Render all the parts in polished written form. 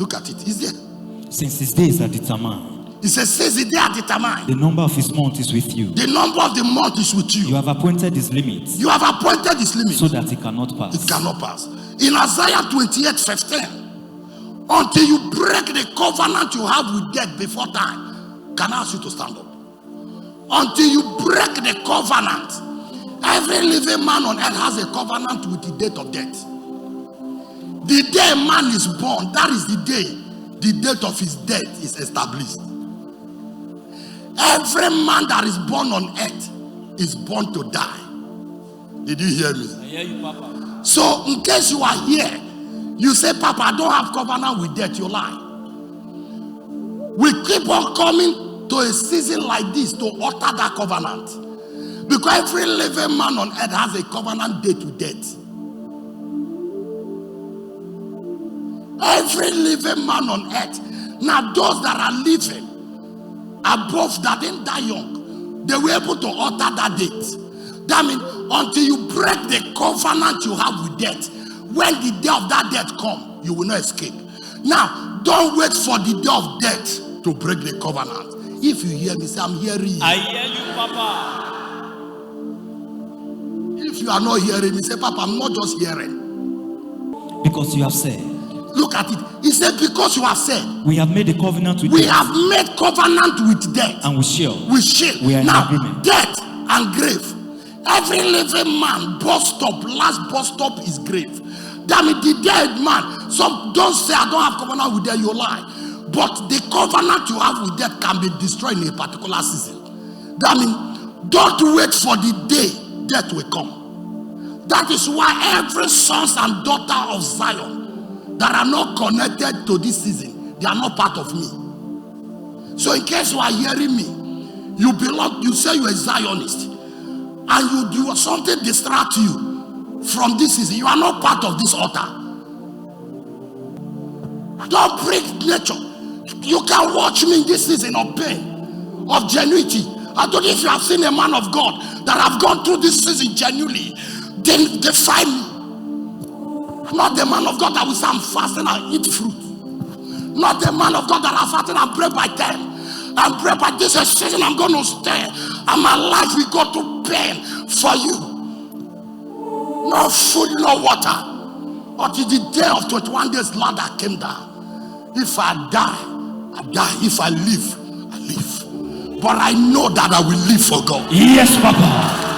Look at it. Is there? Since his days are determined, He says the day are determined. the number of his month is with you. The number of the month is with you. You have appointed his limits. You have appointed his limit. So that it cannot pass. It cannot pass. In Isaiah 28:15, until you break the covenant you have with death before time. Can I ask you to stand up? Until you break the covenant. Every living man on earth has a covenant with the date of death. The day a man is born, that is the day the date of his death is established. Every man that is born on earth is born to die. Did you hear me? I hear you, Papa. So in case you are here, you say, Papa, I don't have covenant with death. You lie. We keep on coming to a season like this to alter that covenant. Because every living man on earth has a covenant date with death. Every living man on earth. Now those that are living above that didn't die young, they were able to alter that date. That means until you break the covenant you have with death, when the day of that death comes, you will not escape. Now, don't wait for the day of death to break the covenant. If you hear me, say, I'm hearing you. I hear you, Papa. If you are not hearing me, say, Papa, I'm not just hearing. Because you have said. Look at it. He said, because you have said. We have made a covenant with We death. have made covenant with death. And we shall. We shall. We are in now, agreement. Death and grave. Every living man, bus stop, last bus stop is grave. That means the dead man. Some don't say, I don't have covenant with death, you lie. But the covenant you have with death can be destroyed in a particular season. That means don't wait for the day death will come. That is why every sons and daughter of Zion that are not connected to this season, they are not part of me. So in case you are hearing me, you belong, you say you are a Zionist, and you do something distract you from this season, you are not part of this altar. Don't break nature. You can watch me in this season of pain, of genuinity. I don't know if you have seen a man of God that have gone through this season genuinely. Then they find me. Not the man of God that will say I'm fasting and eat fruit. Not the man of God that I'm fasting and pray by 10. And pray by this season I'm going to stay. And my life will go to pain for you. No food, no water. Until the day of 21 days ladder came down. If I die, I die. If I live, I live. But I know that I will live for God. Yes, Papa.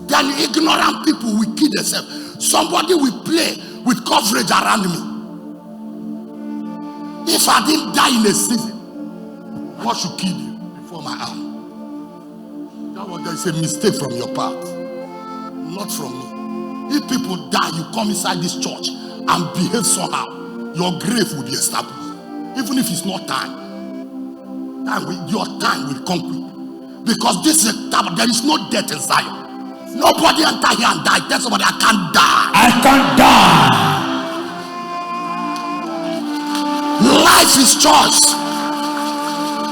Then ignorant people will kill themselves. Somebody will play with coverage around me. If I didn't die in a season, what should kill you before my eye? That was, there is a mistake from your part, not from me. If people die, you come inside this church and behave somehow, your grave will be established. Even if it's not time, your time will come quick. Because this is a time, there is no death in Zion. Nobody enter here and die. Tell somebody, I can't die. I can't die. Life is choice.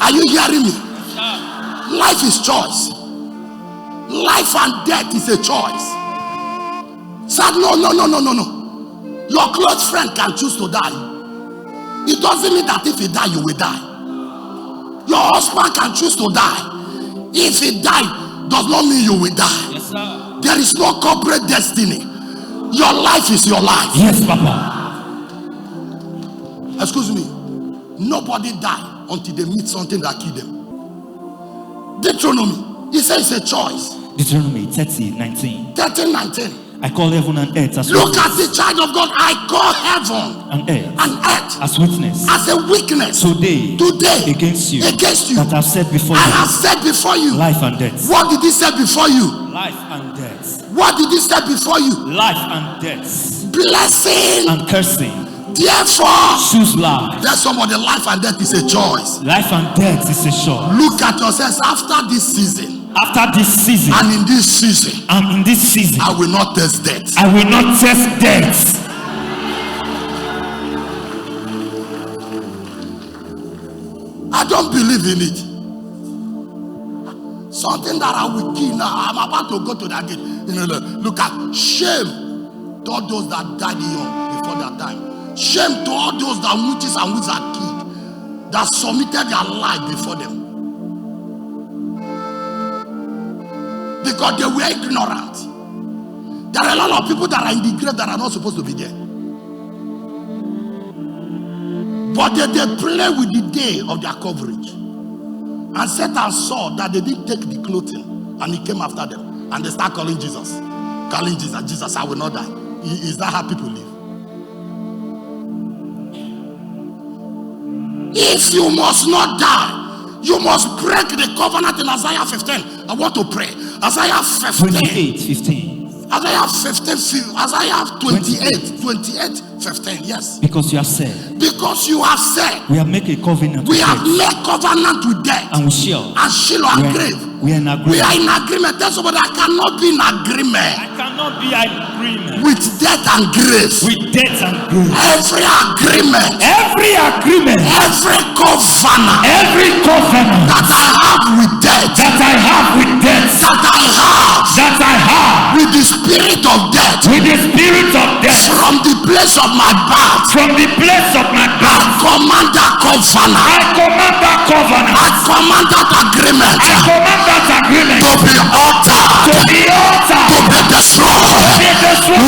Are you hearing me? Life is choice. Life and death is a choice. Said no. Your close friend can choose to die. It doesn't mean that if he die, you will die. Your husband can choose to die. If he die, does not mean you will die. Yes, sir. There is no corporate destiny. Your life is your life. Yes, Papa. Excuse me. Nobody die until they meet something that kill them. Deuteronomy, he says it's a choice. Deuteronomy 30:19. 13:19. I call heaven and earth as Look witness. at the child of God. I call heaven And earth and earth as witness. as a witness Today against you that I've said before I you have said before you. life and death. What did he say before you? Life and death. What did he say before you? Life and death. Blessing. And cursing. Therefore, Choose life. there's somebody, life and death is a choice. Life and death is a choice. Look at yourselves after this season. After this season. And in this season. And in this season. I will not taste death. I will not taste death. I don't believe in it. something that I will kill now. I'm about to go to that gate. Look at shame to all those that died young before their time. Shame to all those that witches and wizards killed, that submitted their life before them. Because they were ignorant. There are a lot of people that are in the grave that are not supposed to be there. But they play with the day of their coverage. And Satan saw that they didn't take the clothing, and he came after them. And they start calling Jesus. Calling Jesus. Jesus, I will not die. Is that how people live? If you must not die, you must break the covenant in Isaiah 15. I want to pray. Isaiah 15. 28:15. Isaiah 15, Isaiah 28, 15, yes. Because you have said, we have made a covenant. We have made covenant with death. And Sheol and grave. We are in agreement. We are in agreement. Tell somebody, I cannot be in agreement. I cannot be in agreement with death and grave. With death and grave. Every agreement. Every covenant. Every covenant that I have with death. That I have with death. That I have with the spirit of death. With the spirit of death. From the place of my birth. From the place of my birth. I command that covenant. I command that covenant. I command that agreement. I command that agreement to be altered. To be altered. To be destroyed. To be destroyed.